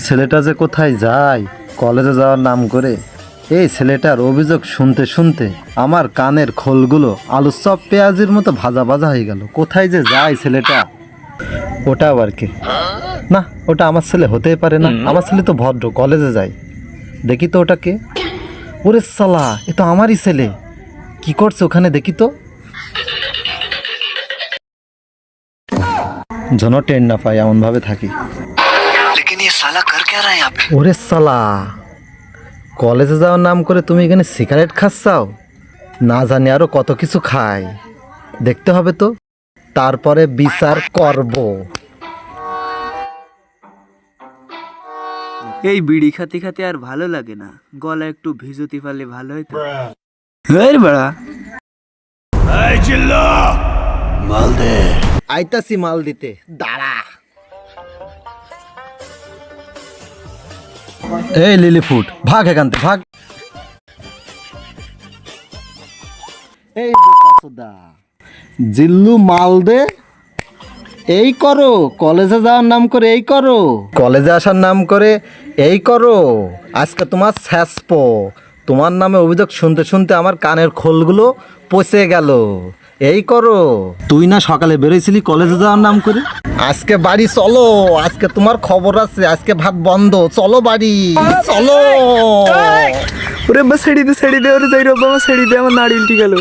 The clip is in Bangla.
ছেলেটা যে কোথায় যায় কলেজে যাওয়ার নাম করে। এই ছেলেটার অভিযোগ শুনতে শুনতে আমার কানের খোলগুলো আলুর চপ পেঁয়াজের মতো ভাজা ভাজা হয়ে গেল। কোথায় যে যায় ছেলেটা? ওটা আবার কে? না, ওটা আমার ছেলে হতেই পারে না। আমার ছেলে তো ভদ্র, কলেজে যায়। দেখি তো ওটা কে। ওরে সালা, এ তো আমারই ছেলে। কি করছে ওখানে দেখি তো। যেন ট্রেন না পাই এমন ভাবে থাকি। लेकिन ये साला कर क्या रहा है यहाँ पे? ওরে সালা, কলেজে যাওয়ার নাম করে তুমি এখানে সিগারেট খাচ্ছাও? না জানি আরো কত কিছু খায়। দেখতে হবে তো, তারপরে বিচার করব। এই বিড়ি খাতে খাতে আর ভালো লাগে না, গলা একটু ভিজুতি পারলে ভালো হইতো। এই বাড়া, আইতাছি মাল দিতে, দাঁড়া। এই লিলিফুট, ভাগ এখান থেকে, ভাগ। এই বোকাচোদা, জিল্লু মাল দে। এই করো, কলেজে যাওয়ার নাম করে এই করো, কলেজে আসার নাম করে এই করো। আজকে তোমার শেষপো। তোমার নামে অভিযোগ শুনতে শুনতে আমার কানের খোলগুলো পচে গেল। এই করো। তুই না সকালে বেরোইছিলি কলেজে যাওয়ার নাম করে? আজকে বাড়ি চলো, আজকে তোমার খবর আছে। আজকে ভাত বন্ধ, চলো বাড়ি, চলো। ওরে বা ছেড়ে দে ওরে, যাই রে বাবা ছেড়ে দে, আমার নাড়ি উল্টি গেল।